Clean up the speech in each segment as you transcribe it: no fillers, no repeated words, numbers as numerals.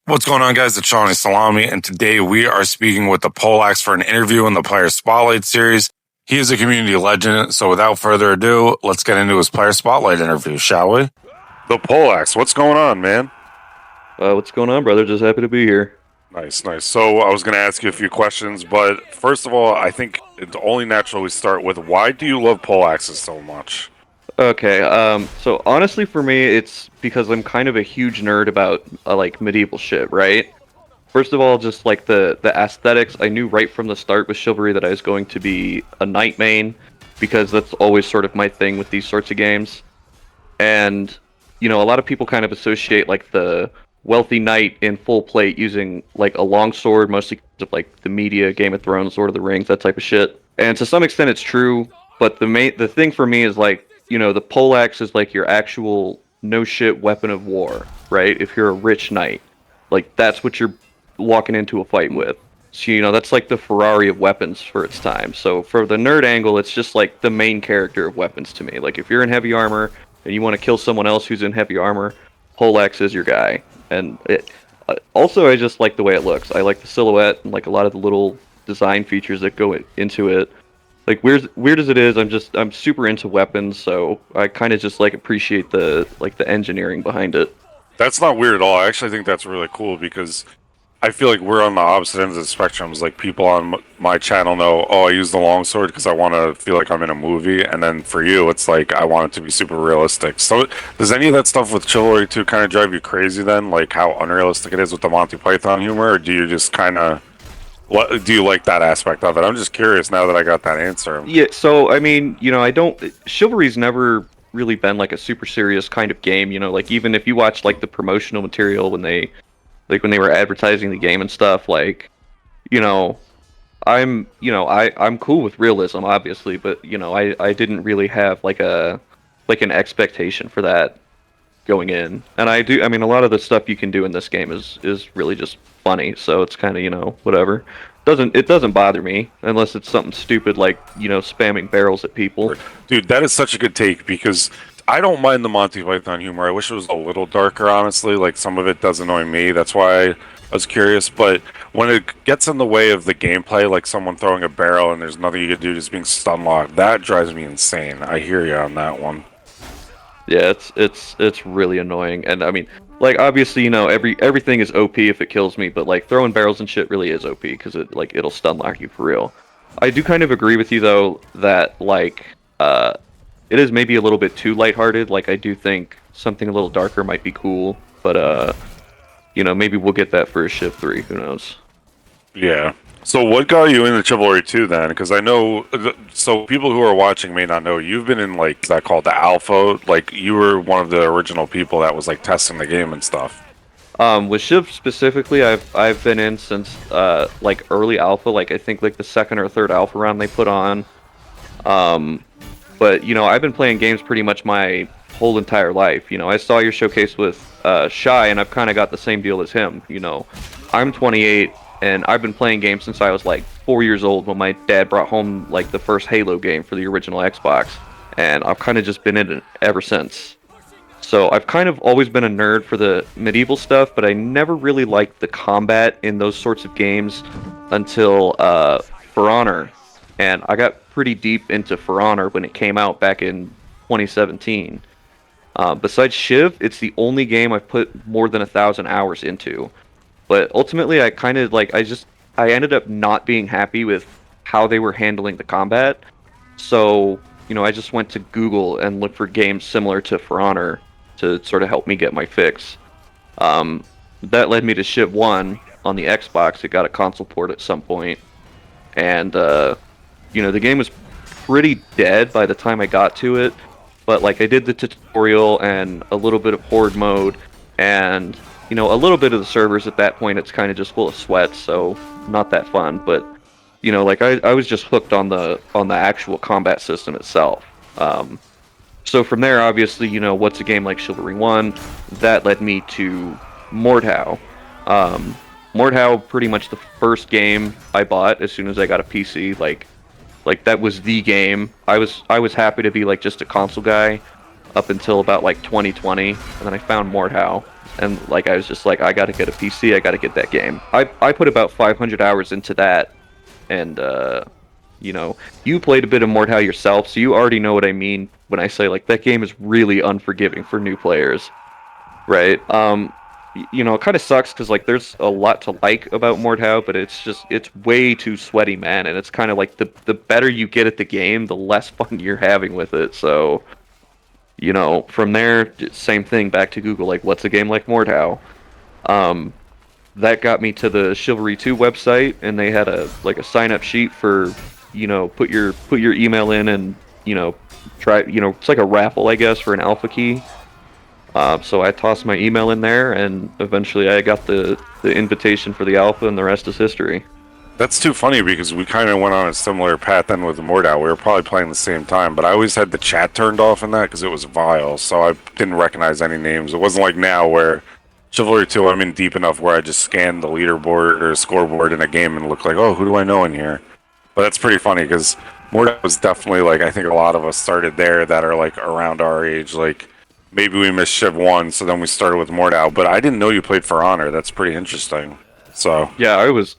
What's going on, guys? It's Shawnee Salami, and today we are speaking with the Poleaxe for an interview in the Player Spotlight series. He is a community legend, so without further ado, let's get into his Player Spotlight interview, shall we? The Poleaxe, what's going on, man? What's going on, brother? Just happy to be here. Nice. So I was going to ask you a few questions, but first of all, I think it's only natural we start with, why do you love Poleaxes so much? Okay, so honestly for me, it's because I'm kind of a huge nerd about, like, medieval shit, right? First of all, just, like, the aesthetics, I knew right from the start with Chivalry that I was going to be a knight main, because that's always sort of my thing with these sorts of games. And, you know, a lot of people kind of associate, like, the wealthy knight in full plate using, like, a longsword, mostly because of, like, the media, Game of Thrones, Lord of the Rings, that type of shit. And to some extent it's true, but the thing for me is, like, you know, the poleaxe is like your actual no shit weapon of war, right? If you're a rich knight, like that's what you're walking into a fight with. So, you know, that's like the Ferrari of weapons for its time. So for the nerd angle, it's just like the main character of weapons to me. Like if you're in heavy armor and you want to kill someone else who's in heavy armor, poleaxe is your guy. And also, I just like the way it looks. I like the silhouette and like a lot of the little design features that go into it. Like weird as it is, I'm super into weapons, so I kind of just like appreciate the engineering behind it. That's not weird at all. I actually think that's really cool because I feel like we're on the opposite ends of the spectrums. Like people on my channel know, oh, I use the longsword because I want to feel like I'm in a movie, and then for you, it's like I want it to be super realistic. So, does any of that stuff with Chivalry 2 kind of drive you crazy then? Like how unrealistic it is with the Monty Python humor, or do you just kind of what do you like that aspect of it? I'm just curious now that I got that answer. Yeah, so I mean, you know, I don't Chivalry's never really been like a super serious kind of game, you know, like even if you watch like the promotional material when they were advertising the game and stuff, like, you know, I'm cool with realism obviously, but you know, I didn't really have like an expectation for that going in. And I mean a lot of the stuff you can do in this game is really just funny, so it's kind of, you know, whatever. It doesn't bother me unless it's something stupid like, you know, spamming barrels at people. Dude, that is such a good take because I don't mind the Monty Python humor. I wish it was a little darker, honestly. Like some of it does annoy me. That's why I was curious. But when it gets in the way of the gameplay, like someone throwing a barrel and there's nothing you can do, just being stun locked, that drives me insane. I hear you on that one. Yeah, it's really annoying. And I mean, like obviously, you know, everything is OP if it kills me, but like throwing barrels and shit really is OP because it'll stun lock you for real. I do kind of agree with you though that like it is maybe a little bit too lighthearted. Like I do think something a little darker might be cool, but you know, maybe we'll get that for a Shiv 3, who knows. Yeah. So what got you into Chivalry 2 then? Because I know, so people who are watching may not know, you've been in like that called the alpha. Like you were one of the original people that was like testing the game and stuff. With Shiv specifically, I've been in since like early alpha, like I think like the second or third alpha round they put on. But you know, I've been playing games pretty much my whole entire life. You know, I saw your showcase with Shy, and I've kind of got the same deal as him. You know, I'm 28, and I've been playing games since I was like 4 years old when my dad brought home like the first Halo game for the original Xbox, and I've kind of just been in it ever since. So I've kind of always been a nerd for the medieval stuff, but I never really liked the combat in those sorts of games until For Honor, and I got pretty deep into For Honor when it came out back in 2017. Besides Shiv, it's the only game I've put more than 1,000 hours into. But ultimately, I kind of like I ended up not being happy with how they were handling the combat. So, you know, I just went to Google and looked for games similar to For Honor to sort of help me get my fix. That led me to Shiv 1 on the Xbox. It got a console port at some point, and you know, the game was pretty dead by the time I got to it. But like I did the tutorial and a little bit of horde mode, and you know, a little bit of the servers at that point. It's kind of just full of sweat, so not that fun. But you know, like I was just hooked on the actual combat system itself. So from there, obviously, you know, what's a game like Chivalry 1? That led me to Mordhau. Mordhau, pretty much the first game I bought as soon as I got a PC. Like that was the game. I was happy to be like just a console guy up until about like 2020, and then I found Mordhau, and like I was just like, I gotta get a PC, I gotta get that game. I put about 500 hours into that, and you know, you played a bit of Mordhau yourself, so you already know what I mean when I say like that game is really unforgiving for new players, right? You know, it kind of sucks because like there's a lot to like about Mordhau, but it's way too sweaty, man, and it's kind of like the better you get at the game, the less fun you're having with it. So, you know, from there, same thing. Back to Google, like, what's a game like Mordhau? Um, that got me to the Chivalry 2 website, and they had a sign up sheet for, you know, put your email in, and you know, try, you know, it's like a raffle, I guess, for an alpha key. So I tossed my email in there, and eventually I got the invitation for the alpha, and the rest is history. That's too funny because we kind of went on a similar path then with Mordau. We were probably playing the same time, but I always had the chat turned off in that because it was vile, so I didn't recognize any names. It wasn't like now where Chivalry 2, I'm in deep enough where I just scan the leaderboard or scoreboard in a game and look like, oh, who do I know in here? But that's pretty funny because Mordau was definitely like, I think a lot of us started there that are like around our age. Like maybe we missed Shiv 1, so then we started with Mordau. But I didn't know you played For Honor. That's pretty interesting. So Yeah, I was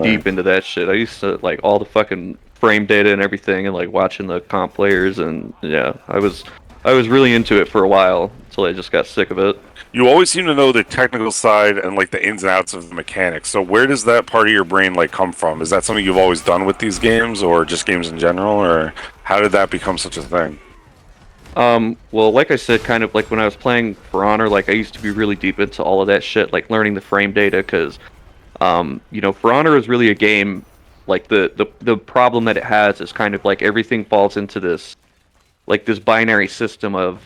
deep into that shit. I used to like all the fucking frame data and everything, and like watching the comp players, and yeah, I was really into it for a while until I just got sick of it. you always seem to know the technical side and like the ins and outs of the mechanics. So where does that part of your brain like come from? Is that something you've always done with these games, or just games in general, or how did that become such a thing? Well, like I said, kind of like when I was playing For Honor, like I used to be really deep into all of that shit, like learning the frame data, because you know, For Honor is really a game. Like the problem that it has is kind of like everything falls into this binary system of,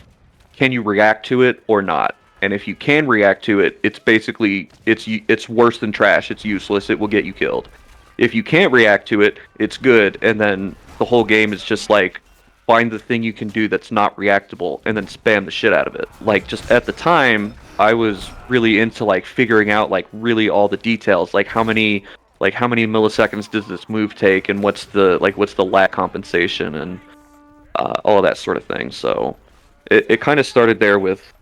can you react to it or not? And if you can react to it, it's basically it's worse than trash. It's useless. It will get you killed. If you can't react to it, it's good. And then the whole game is just like, find the thing you can do that's not reactable and then spam the shit out of it. Like, just at the time, I was really into like figuring out like really all the details, like how many milliseconds does this move take, and what's the lag compensation, and all of that sort of thing. So it kind of started there with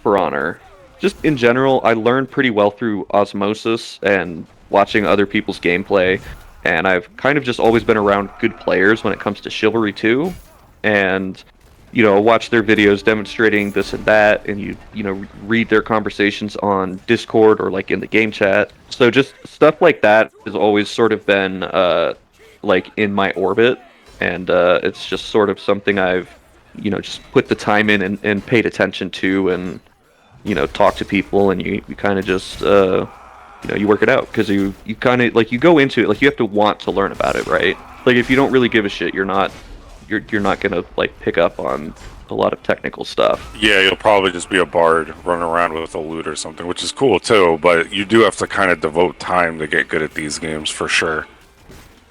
For Honor. Just in general, I learned pretty well through osmosis and watching other people's gameplay, and I've kind of just always been around good players when it comes to Chivalry 2, and you know, watch their videos demonstrating this and that, and you know, read their conversations on Discord or like in the game chat. So just stuff like that has always sort of been like in my orbit, and it's just sort of something I've, you know, just put the time in, and paid attention to, and you know, talk to people, and you kind of just you know, you work it out, because you kind of like, you go into it like you have to want to learn about it, right? Like if you don't really give a shit, you're not gonna like pick up on a lot of technical stuff. Yeah, you'll probably just be a bard running around with a lute or something, which is cool too, but you do have to kind of devote time to get good at these games for sure.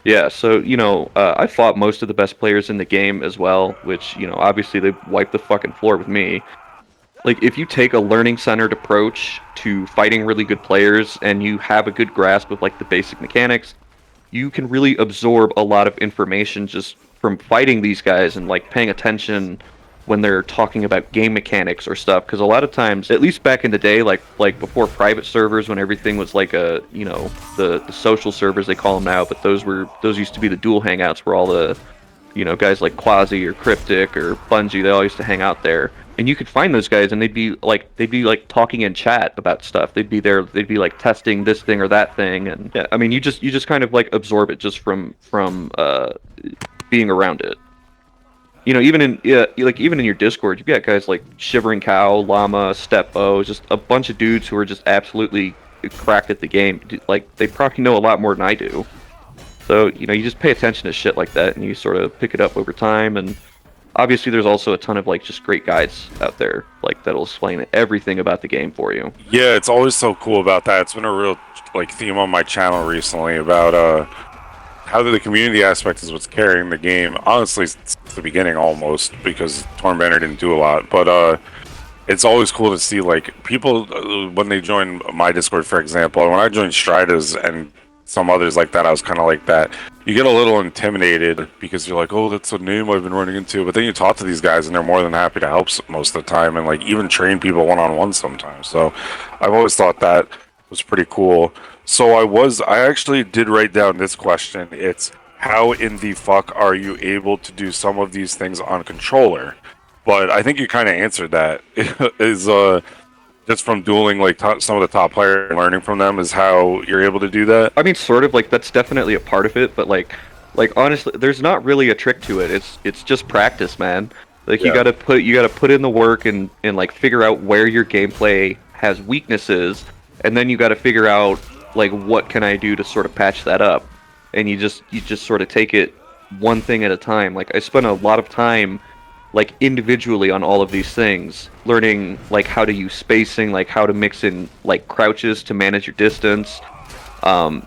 Yeah, so you know, I fought most of the best players in the game as well, which, you know, obviously they wiped the fucking floor with me. Like, if you take a learning-centered approach to fighting really good players, and you have a good grasp of like the basic mechanics, you can really absorb a lot of information just from fighting these guys, and like paying attention when they're talking about game mechanics or stuff. Because a lot of times, at least back in the day, like before private servers, when everything was like a, you know, the social servers they call them now, but those used to be the dual hangouts where all the, you know, guys like Quasi or Cryptic or Bungie, they all used to hang out there. And you could find those guys, and they'd be like talking in chat about stuff. They'd be there, they'd be like testing this thing or that thing, and yeah, I mean, you just kind of like absorb it just from being around it. You know, even in, yeah, like even in your Discord, you've got guys like Shivering Cow, Llama, Stepbo, just a bunch of dudes who are just absolutely cracked at the game. Like, they probably know a lot more than I do. So, you know, you just pay attention to shit like that, and you sort of pick it up over time. And obviously there's also a ton of like just great guides out there, like, that'll explain everything about the game for you. Yeah, it's always so cool about that. It's been a real like theme on my channel recently about how the community aspect is what's carrying the game. Honestly, it's the beginning almost, because Tornbanner didn't do a lot, but it's always cool to see like people when they join my Discord, for example. When I joined Strida's and some others like that, I was kind of like that. you get a little intimidated because you're like, oh, that's a name I've been running into. But then you talk to these guys, and they're more than happy to help most of the time, and like even train people one on one sometimes. So I've always thought that was pretty cool. So I actually did write down this question. It's how in the fuck are you able to do some of these things on controller? But I think you kind of answered that. Is just from dueling like some of the top players and learning from them is how you're able to do that. I mean, sort of like that's definitely a part of it, but like honestly, there's not really a trick to it. It's just practice, man. Like Yeah. you gotta put in the work and like figure out where your gameplay has weaknesses, and then you gotta figure out like what can I do to sort of patch that up, and you just sort of take it one thing at a time. Like I spent a lot of time like individually on all of these things, learning like how to use spacing, like how to mix in like crouches to manage your distance,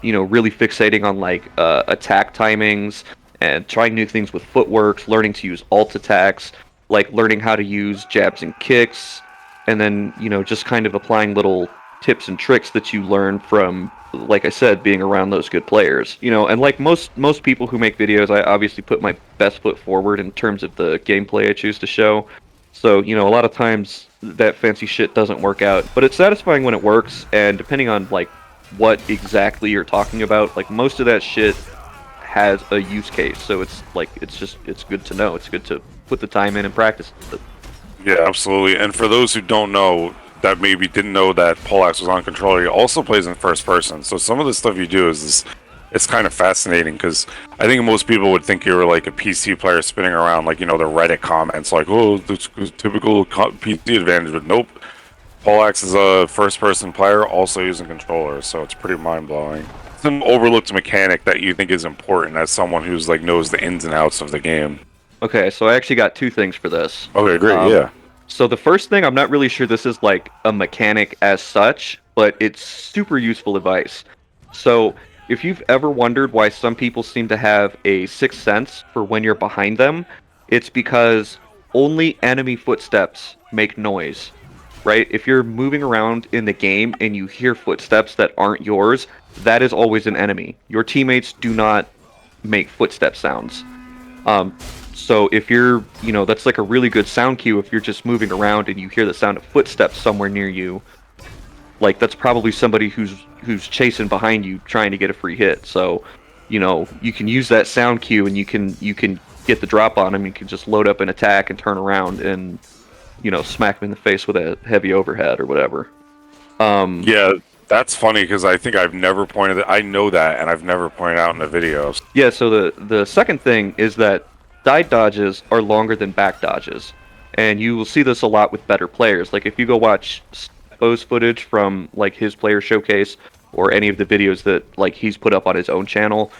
you know, really fixating on like attack timings and trying new things with footwork, learning to use alt attacks, like learning how to use jabs and kicks, and then, you know, just kind of applying little tips and tricks that you learn from, like I said, being around those good players. You know, and like most people who make videos, I obviously put my best foot forward in terms of the gameplay I choose to show. So, you know, a lot of times that fancy shit doesn't work out, but it's satisfying when it works, and depending on like what exactly you're talking about, like most of that shit has a use case. So it's like it's good to know. It's good to put the time in and practice. Yeah, absolutely. And for those who don't know, that maybe didn't know that Poleaxe was on controller, he also plays in first person. So some of the stuff you do is it's kind of fascinating because I think most people would think you were like a PC player spinning around, like, you know, the Reddit comments, like, oh, this is typical PC advantage. But nope, Poleaxe is a first person player also using controllers, so it's pretty mind blowing. It's an overlooked mechanic that you think is important as someone who's like knows the ins and outs of the game. Okay, so I actually got two things for this. Okay, great, Um, yeah. So the first thing, I'm not really sure this is like a mechanic as such, but it's super useful advice. So if you've ever wondered why some people seem to have a sixth sense for when you're behind them, it's because only enemy footsteps make noise, right? If you're moving around in the game and you hear footsteps that aren't yours, that is always an enemy. Your teammates do not make footstep sounds. Um, so if you're, you know, that's like a really good sound cue if you're just moving around and you hear the sound of footsteps somewhere near you. Like that's probably somebody who's chasing behind you trying to get a free hit. So, you know, you can use that sound cue and you can get the drop on him. You can just load up an attack and turn around and, you know, smack him in the face with a heavy overhead or whatever. Yeah, that's funny because I think I've never pointed it. I know that, and I've never pointed out in the videos. Yeah, so the second thing is that side dodges are longer than back dodges. And you will see this a lot with better players. Like if you go watch Bo's footage from like his player showcase or any of the videos that like he's put up on his own channel,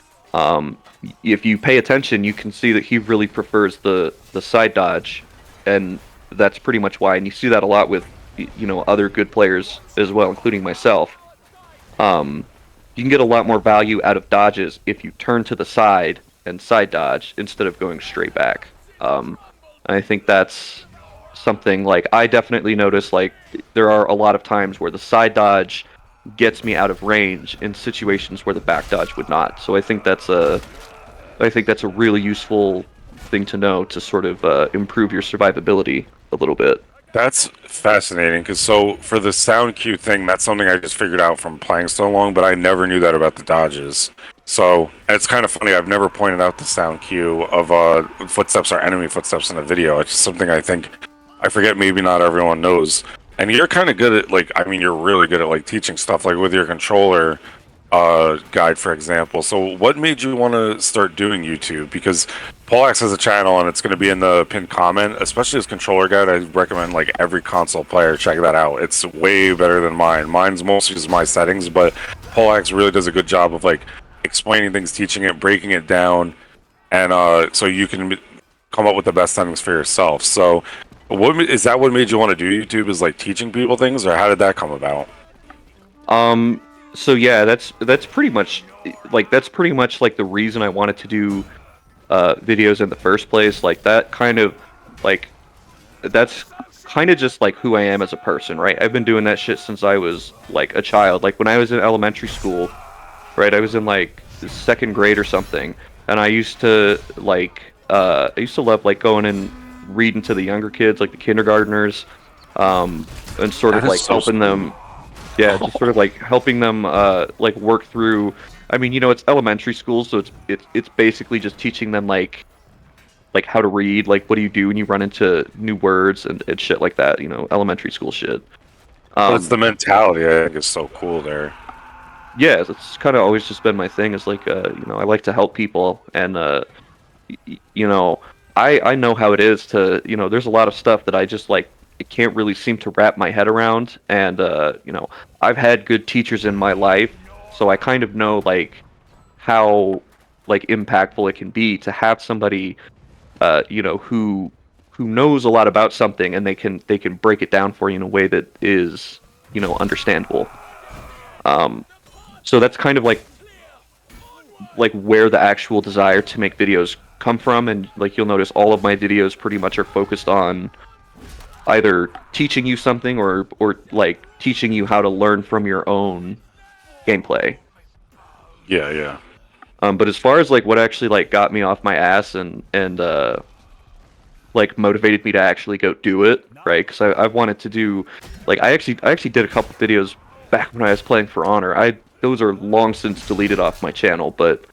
if you pay attention, you can see that he really prefers the side dodge, and that's pretty much why. And you see that a lot with you know other good players as well, including myself. You can get a lot more value out of dodges if you turn to the side and side dodge instead of going straight back. I think that's something like I definitely notice. Like there are a lot of times where the side dodge gets me out of range in situations where the back dodge would not. So I think that's a really useful thing to know to sort of improve your survivability a little bit. That's fascinating because so for the sound cue thing, that's something I just figured out from playing so long, but I never knew that about the dodges. So it's kind of funny. I've never pointed out the sound cue of footsteps or enemy footsteps in a video. It's just something I think I forget. Maybe not everyone knows. And you're kind of good at like, I mean, you're really good at like teaching stuff like with your controller guide, for example. So what made you want to start doing YouTube? Because Poleaxe has a channel and it's going to be in the pinned comment, especially his controller guide. I recommend like every console player check that out. It's way better than mine. Mine's mostly just my settings, but Poleaxe really does a good job of like explaining things, teaching it, breaking it down, and so you can come up with the best settings for yourself. So what is that what made you want to do YouTube, is like teaching people things, or how did that come about? So yeah, that's pretty much like the reason I wanted to do videos in the first place. Like that kind of like that's kind of just like who I am as a person, right? I've been doing that shit since I was like a child. Like when I was in elementary school, right? I was in like second grade or something, and I used to love like going and reading to the younger kids, like the kindergartners, and sort That of is like so helping them, yeah, just sort of like helping them like work through. I mean, it's elementary school, so it's basically just teaching them like how to read, like what do you do when you run into new words and shit like that, elementary school shit. But it's Um, the mentality I think is so cool there. yeah, it's kind of always just been my thing. Is like, I like to help people, and you know, I know how it is to, there's a lot of stuff that I just like, I can't really seem to wrap my head around, and I've had good teachers in my life, so I kind of know like how like impactful it can be to have somebody who knows a lot about something, and they can break it down for you in a way that is understandable. Um, so that's kind of like where the actual desire to make videos come from, and like you'll notice all of my videos pretty much are focused on either teaching you something or like teaching you how to learn from your own gameplay. Yeah, yeah. But as far as like what actually like got me off my ass and like motivated me to actually go do it, right? Because I've wanted to do, like I actually did a couple videos back when I was playing For Honor. Those are long since deleted off my channel, but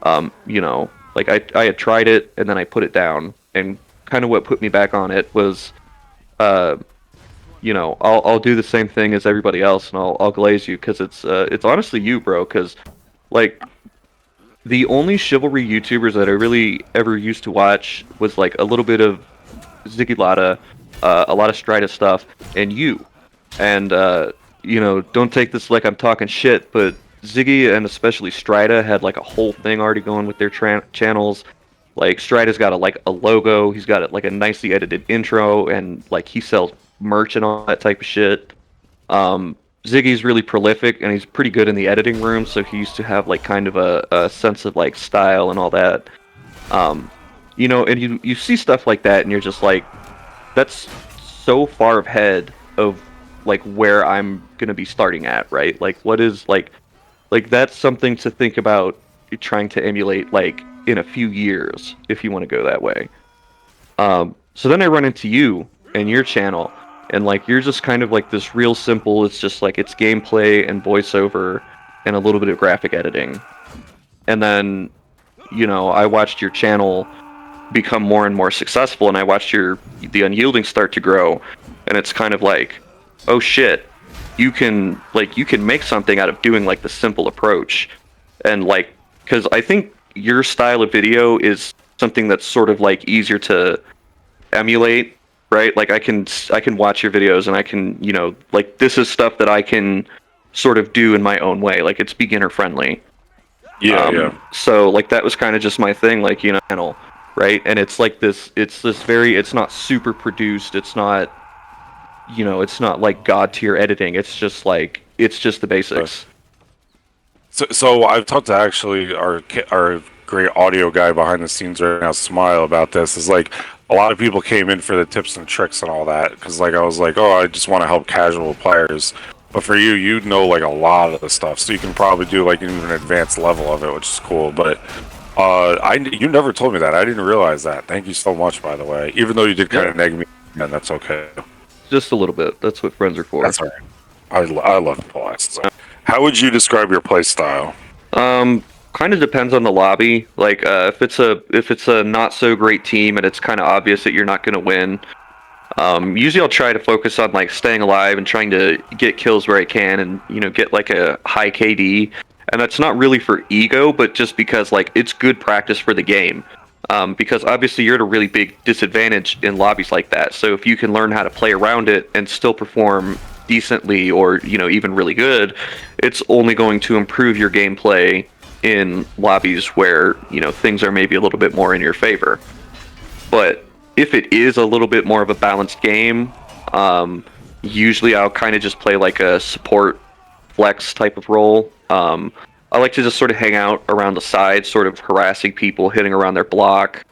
like I had tried it and then I put it down, and kind of what put me back on it was, uh, I'll do the same thing as everybody else, and I'll glaze you because it's honestly you, bro. Because like the only Chivalry YouTubers that I really ever used to watch was like a little bit of Ziggy Lotta, a lot of Strida stuff, and you. And don't take this like I'm talking shit, but Ziggy and especially Strida had like a whole thing already going with their channels. Like Strida's got a logo, he's got like a nicely edited intro, and like he sells merch and all that type of shit. Um, Ziggy's really prolific and he's pretty good in the editing room, so he used to have like kind of a sense of like style and all that. Um, and you see stuff like that and you're just like, that's so far ahead of like where I'm gonna be starting at, right? Like what is like that's something to think about trying to emulate like in a few years if you want to go that way. So then I run into you and your channel, and like you're just kind of like this real simple. It's just like it's gameplay and voiceover and a little bit of graphic editing. And then, I watched your channel become more and more successful, and I watched the unyielding start to grow, and it's kind of like, oh shit, you can make something out of doing like the simple approach, and like because I think your style of video is something that's sort of like easier to emulate, right? Like I can watch your videos and I can, like this is stuff that I can sort of do in my own way. Like it's beginner friendly. Yeah, yeah. So like that was kind of just my thing, like, channel, right? And it's like it's very, it's not super produced. It's not like god tier editing. It's just the basics. So I've talked to actually our great audio guy behind the scenes right now, Smile, about this. Is like a lot of people came in for the tips and tricks and all that because like I was like, oh, I just want to help casual players. But for you, you know like a lot of the stuff, so you can probably do like even an advanced level of it, which is cool. But you never told me that. I didn't realize that. Thank you so much, by the way. Even though you did kind of neg me, and that's okay. Just a little bit. That's what friends are for. That's all right. I love Poleaxe. So. How would you describe your play style? Kind of depends on the lobby. Like, if it's a not so great team and it's kind of obvious that you're not going to win, usually I'll try to focus on like staying alive and trying to get kills where I can, and get like a high KD. And that's not really for ego, but just because like it's good practice for the game. Because obviously you're at a really big disadvantage in lobbies like that. So if you can learn how to play around it and still perform decently or even really good, it's only going to improve your gameplay in lobbies where things are maybe a little bit more in your favor. But if it is a little bit more of a balanced game, usually I'll kind of just play like a support flex type of role. I like to just sort of hang out around the side, sort of harassing people, hitting around their block.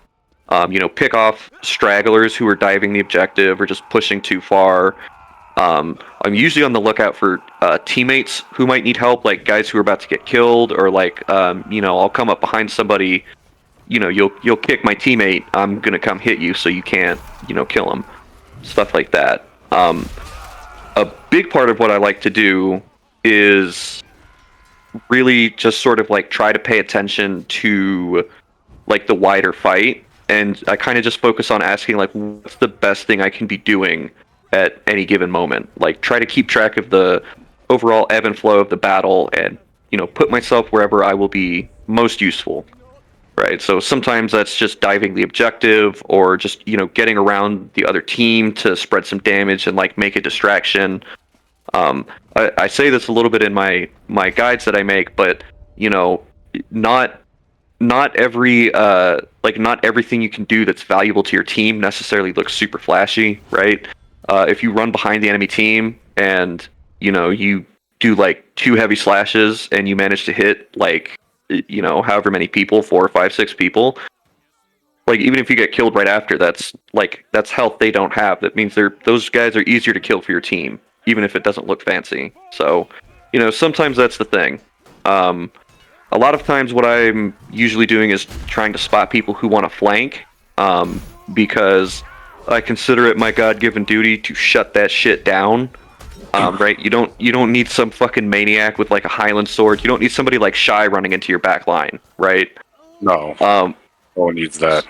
Pick off stragglers who are diving the objective or just pushing too far. I'm usually on the lookout for teammates who might need help, like guys who are about to get killed, or like I'll come up behind somebody. You'll kick my teammate. I'm gonna come hit you, so you can't kill him. Stuff like that. A big part of what I like to do is really just sort of like try to pay attention to like the wider fight, and I kind of just focus on asking like what's the best thing I can be doing at any given moment. Like try to keep track of the overall ebb and flow of the battle, and put myself wherever I will be most useful. Right. So sometimes that's just diving the objective, or just getting around the other team to spread some damage and like make a distraction. I say this a little bit in my guides that I make, but not not every not everything you can do that's valuable to your team necessarily looks super flashy, right? If you run behind the enemy team and you do like 2 heavy slashes and you manage to hit like however many people, 4 or 5, 6 people, like even if you get killed right after, that's health they don't have. That means those guys are easier to kill for your team, even if it doesn't look fancy. So sometimes that's the thing. A lot of times what I'm usually doing is trying to spot people who want to flank, because I consider it my God-given duty to shut that shit down. Right? You don't need some fucking maniac with like a Highland sword. You don't need somebody like Shy running into your back line, right? No. No one needs that.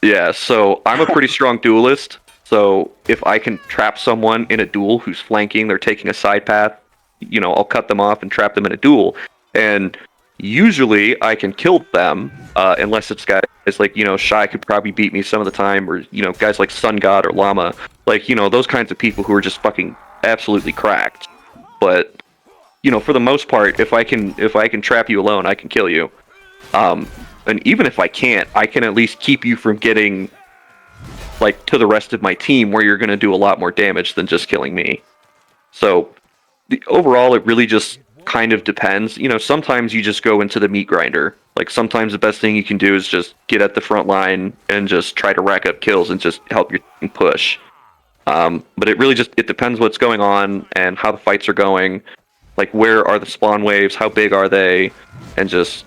Yeah, so I'm a pretty strong duelist. So if I can trap someone in a duel who's flanking, they're taking a side path, I'll cut them off and trap them in a duel. And usually I can kill them, unless it's guys like, Shy could probably beat me some of the time, or, guys like Sun God or Llama, like, those kinds of people who are just fucking absolutely cracked. But, for the most part, if I can trap you alone, I can kill you. And even if I can't, I can at least keep you from getting, like, to the rest of my team, where you're going to do a lot more damage than just killing me. So, overall, it really just kind of depends. Sometimes you just go into the meat grinder. Like, sometimes the best thing you can do is just get at the front line and just try to rack up kills and just help your team push. But it really it depends what's going on and how the fights are going. Like, where are the spawn waves? How big are they? And just,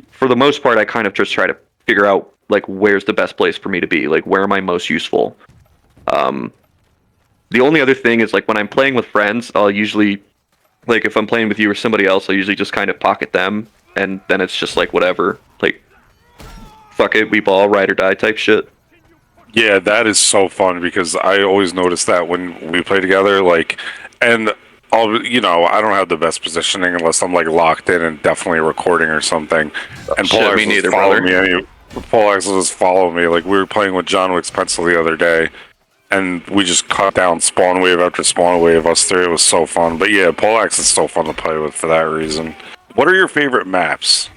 for the most part, I kind of just try to figure out, like, where's the best place for me to be? Like, where am I most useful? The only other thing is, like, when I'm playing with friends, I'll usually, like, if I'm playing with you or somebody else, I'll usually just kind of pocket them, and then it's just, like, whatever. Like, fuck it, we ball, ride or die type shit. Yeah, that is so fun, because I always notice that when we play together, like, and I don't have the best positioning unless I'm like locked in and definitely recording or something. And Shit, me neither, brother. Poleaxe will just follow me. Like, we were playing with John Wick's pencil the other day, and we just cut down spawn wave after spawn wave, us three. It was so fun. But yeah, Poleaxe is so fun to play with for that reason. What are your favorite maps?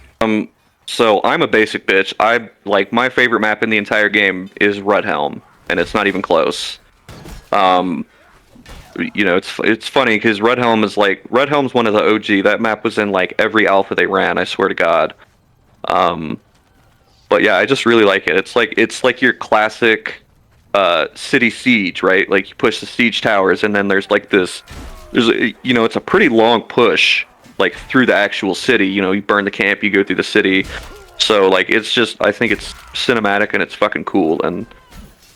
So I'm a basic bitch. My favorite map in the entire game is Rudhelm, and it's not even close. It's funny because Rudhelm's one of the OG. That map was in like every alpha they ran, I swear to God. But yeah, I just really like it. It's like your classic city siege, right? Like, you push the siege towers, and then there's it's a pretty long push, like, through the actual city. You burn the camp, you go through the city. So, like, I think it's cinematic and it's fucking cool. And,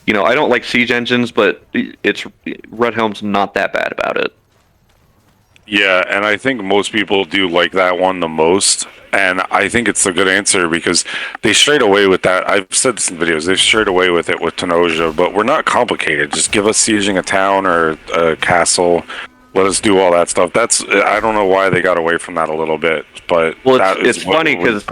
I don't like siege engines, but Rudhelm's not that bad about it. Yeah, and I think most people do like that one the most. And I think it's a good answer, because they strayed away with that. I've said this in videos. They've strayed away with it with Tenosia, but we're not complicated. Just give us sieging a town or a castle. Let us do all that stuff. I don't know why they got away from that a little bit, but it's funny because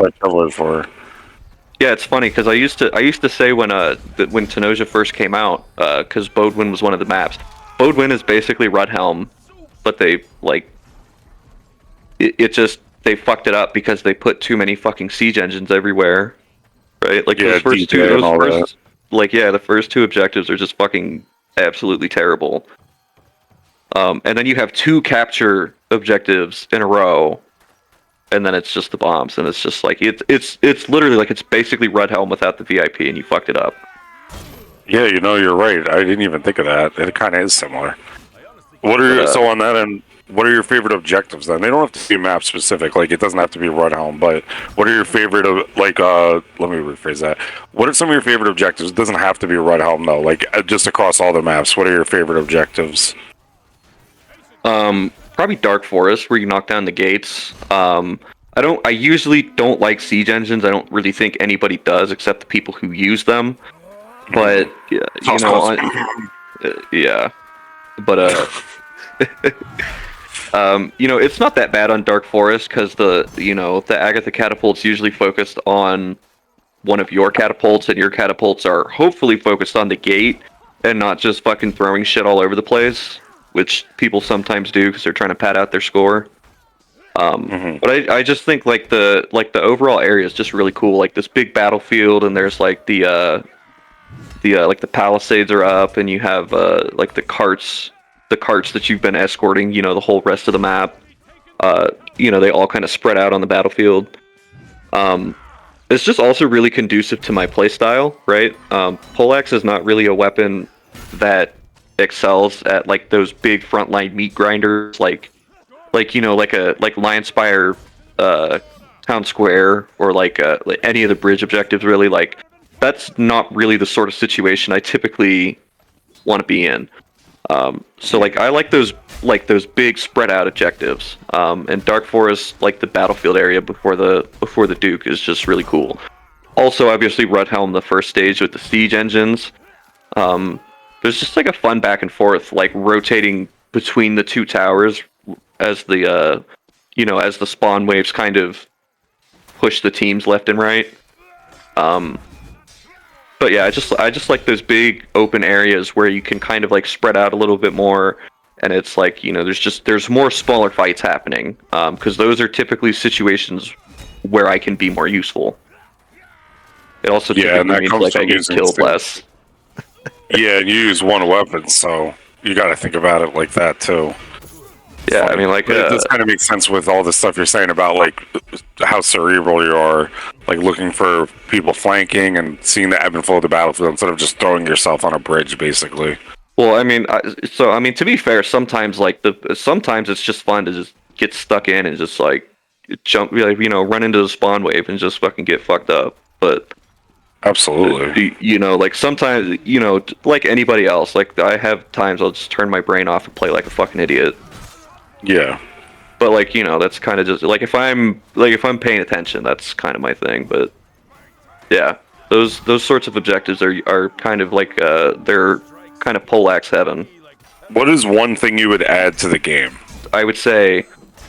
it's funny because I used to say when Tenosia first came out, because Bodwin was one of the maps. Bodwin is basically Rudhelm, but they they fucked it up because they put too many fucking siege engines everywhere, right? Like, the first 2 objectives are just fucking absolutely terrible. And then you have 2 capture objectives in a row, and then it's just the bombs, and it's just like it's literally like it's basically Rudhelm without the VIP, and you fucked it up. Yeah, you're right. I didn't even think of that. It kind of is similar. But On that end? What are your favorite objectives then? They don't have to be map specific. Like it doesn't have to be Red Helm, but what are your favorite like? Let me rephrase that. What are some of your favorite objectives? It doesn't have to be Red Helm though. Like just across all the maps. What are your favorite objectives? probably Dark Forest, where you knock down the gates. I usually don't like siege engines. I don't really think anybody does, except the people who use them. But yeah. But it's not that bad on Dark Forest because the Agatha catapult's usually focused on one of your catapults, and your catapults are hopefully focused on the gate and not just fucking throwing shit all over the place, which people sometimes do because they're trying to pad out their score. But I just think like the overall area is just really cool. Like this big battlefield, and there's like the palisades are up, and you have like the carts that you've been escorting. The whole rest of the map. They all kind of spread out on the battlefield. It's just also really conducive to my playstyle, right? Poleaxe is not really a weapon that excels at like those big frontline meat grinders, like Lionspire, Town Square, or like any of the bridge objectives. Really, like that's not really the sort of situation I typically want to be in. So like I like those big spread out objectives. And Dark Forest, like the battlefield area before the Duke, is just really cool. Also, obviously, Red Helm, the first stage with the siege engines. There's just like a fun back and forth, like rotating between the two towers as the as the spawn waves kind of push the teams left and right. But yeah, I just like those big open areas where you can kind of like spread out a little bit more, and it's like there's more smaller fights happening, because those are typically situations where I can be more useful. It also typically means like I get killed less. Yeah, and you use one weapon, so you got to think about it like that too. Yeah, I mean, like it does kind of make sense with all the stuff you're saying about like how cerebral you are, like looking for people flanking and seeing the ebb and flow of the battlefield instead of just throwing yourself on a bridge, basically. Well, I mean, to be fair, sometimes sometimes it's just fun to just get stuck in and just like jump, like run into the spawn wave and just fucking get fucked up. But absolutely, like sometimes, like anybody else, like I have times I'll just turn my brain off and play like a fucking idiot. Yeah. But like, that's kind of just like if I'm paying attention, that's kind of my thing. But yeah, those sorts of objectives are kind of like they're kind of Poleaxe heaven. What is one thing you would add to the game? I would say,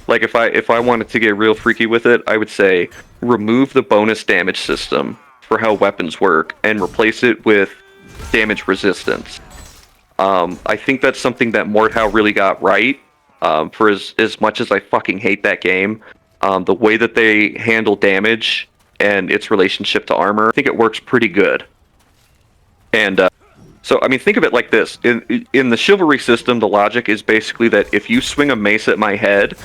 like if I wanted to get real freaky with it, I would say remove the bonus damage system for how weapons work and replace it with damage resistance. I think that's something that Mordhau really got right. For as much as I fucking hate that game, the way that they handle damage and its relationship to armor, I think it works pretty good. And so, I mean, think of it like this. In the Chivalry system, the logic is basically that if you swing a mace at my head,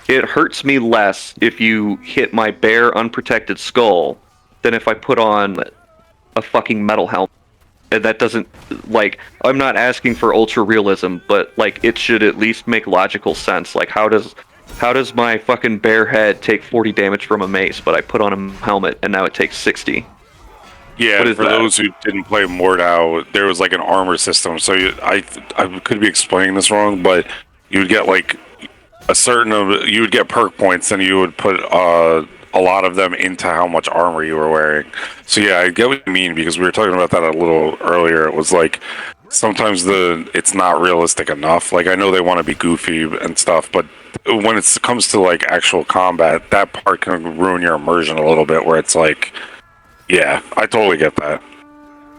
it hurts me less if you hit my bare, unprotected skull than if I put on a fucking metal helmet. And that doesn't, like, I'm not asking for ultra realism, but like it should at least make logical sense. Like how does my fucking bare head take 40 damage from a mace, but I put on a helmet and now it takes 60? Yeah, for those who didn't play Mordhau, there was like an armor system. So I could be explaining this wrong, but you would get like you would get perk points, and you would put a lot of them into how much armor you were wearing. So yeah, I get what you mean, because we were talking about that a little earlier. It was like sometimes it's not realistic enough. Like I know they want to be goofy and stuff, but when it comes to like actual combat, that part can ruin your immersion a little bit, where it's like, yeah, I totally get that.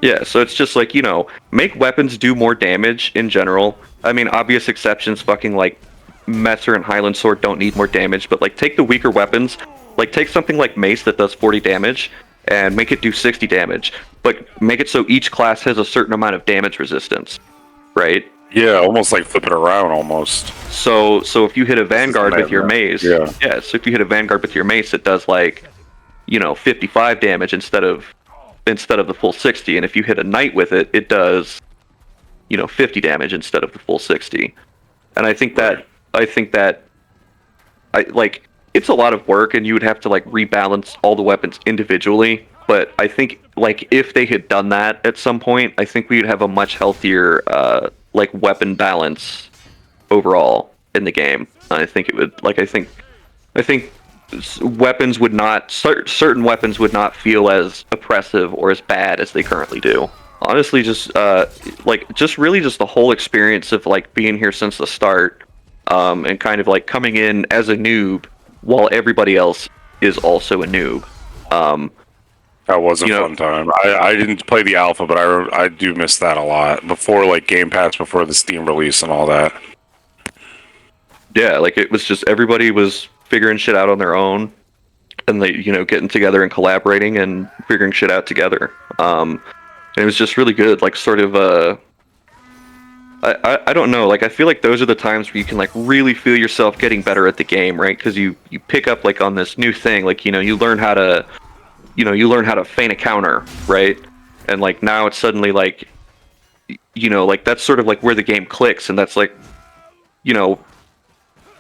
Yeah, so it's just like, make weapons do more damage in general. I mean, obvious exceptions, fucking like Messer and Highland Sword don't need more damage, but like take the weaker weapons. Like, take something like Mace that does 40 damage and make it do 60 damage, but make it so each class has a certain amount of damage resistance, right? Yeah, almost like flip it around almost. So if you hit a Vanguard with your Mace, so if you hit a Vanguard with your Mace, it does like, 55 damage instead of the full 60, and if you hit a Knight with it, it does, 50 damage instead of the full 60. And I think that I like it's a lot of work, and you would have to like rebalance all the weapons individually. But I think like if they had done that at some point, I think we'd have a much healthier like weapon balance overall in the game. I think it would like I think weapons would not certain weapons would not feel as oppressive or as bad as they currently do. Honestly, just like just really just the whole experience of like being here since the start, and kind of like coming in as a noob while everybody else is also a noob. That was a You know, fun time. I didn't play the alpha, but I do miss that a lot. Before like Game Pass, before the Steam release and all that. yeah, like it was just everybody was figuring shit out on their own, and they getting together and collaborating and figuring shit out together. And it was just really good, like sort of I don't know, like I feel like those are the times where you can like really feel yourself getting better at the game, right? Because you pick up like on this new thing, like you learn how to you learn how to feint a counter, right? And like now it's suddenly like like that's sort of like where the game clicks, and that's like you know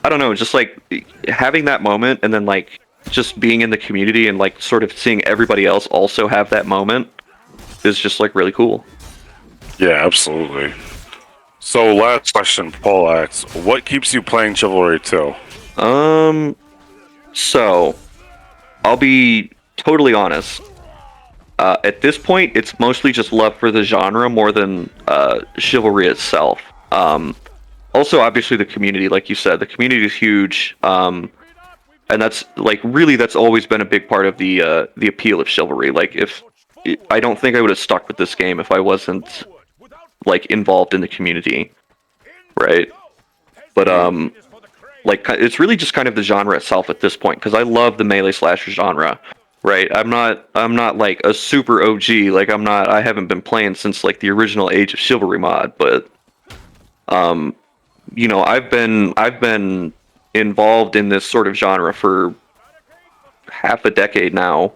I don't know, just like having that moment, and then like just being in the community and like sort of seeing everybody else also have that moment is just like really cool. Yeah, absolutely. So last question, Poleaxe. What keeps you playing Chivalry 2? So I'll be totally honest. At this point, it's mostly just love for the genre more than chivalry itself. Also, obviously, the community, like you said, the community is huge, and that's like really that's always been a big part of the appeal of chivalry. Like, if I don't think I would have stuck with this game if I wasn't like involved in the community, right? But like it's really just kind of the genre itself at this point because I love the melee slasher genre, right? I'm not like a super OG, like I haven't been playing since like the original Age of Chivalry mod, but um I've been involved in this sort of genre for half a decade now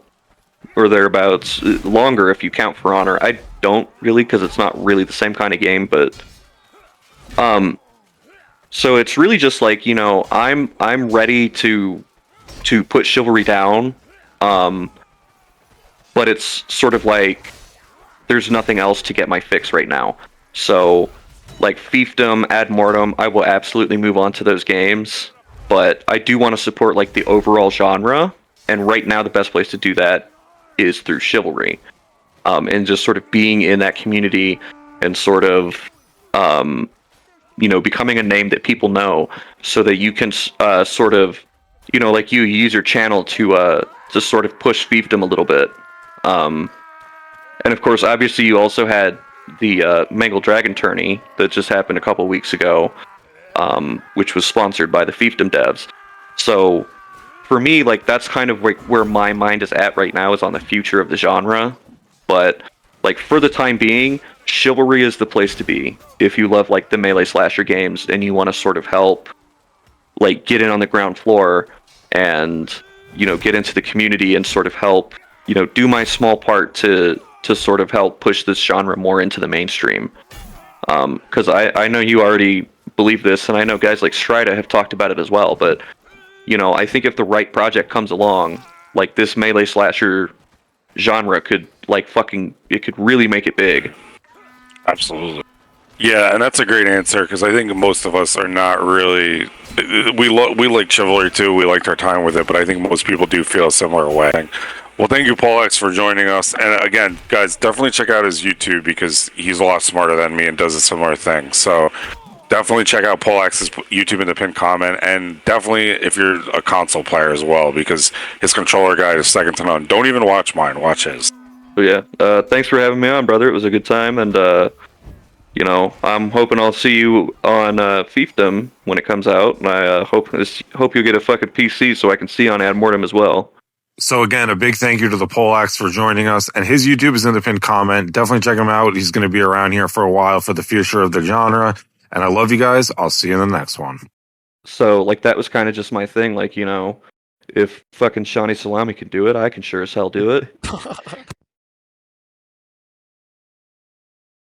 or thereabouts, longer if you count For Honor. I don't really because it's not really the same kind of game, but um so it's really just like, I'm ready to put chivalry down. Um but it's sort of like there's nothing else to get my fix right now. So like fiefdom, ad mortem, I will absolutely move on to those games, but I do want to support like the overall genre, and right now the best place to do that is through chivalry. And just sort of being in that community and sort of becoming a name that people know, so that you can sort of, like you use your channel to sort of push fiefdom a little bit. Um, and of course, obviously, you also had the Mangle Dragon tourney that just happened a couple weeks ago, which was sponsored by the fiefdom devs. So for me, like that's kind of like where my mind is at right now, is on the future of the genre. But like for the time being, chivalry is the place to be if you love like the melee slasher games and you want to sort of help like get in on the ground floor and get into the community and sort of help do my small part to sort of help push this genre more into the mainstream. Because I know you already believe this, and I know guys like Strida have talked about it as well, but I think if the right project comes along, like this melee slasher genre could like it could really make it big. Absolutely. Yeah, and that's a great answer because I think most of us are not really. We like Chivalry too. We liked our time with it, but I think most people do feel a similar way. Well, thank you, Poleaxe, for joining us. And again, guys, definitely check out his YouTube because he's a lot smarter than me and does a similar thing. So definitely check out Poleaxe's YouTube in the pinned comment, and definitely if you're a console player as well, because his controller guide is second to none. Don't even watch mine; watch his. So yeah, thanks for having me on, brother. It was a good time, and I'm hoping I'll see you on fiefdom when it comes out, and I hope you get a fucking PC so I can see on Ad Mortem as well. So again, a big thank you to the Poleaxe for joining us, and his YouTube is in the pinned comment. Definitely check him out. He's going to be around here for a while for the future of the genre. And I love you guys. I'll see you in the next one. So like that was kind of just my thing. Like if fucking Shawnee Salami can do it, I can sure as hell do it.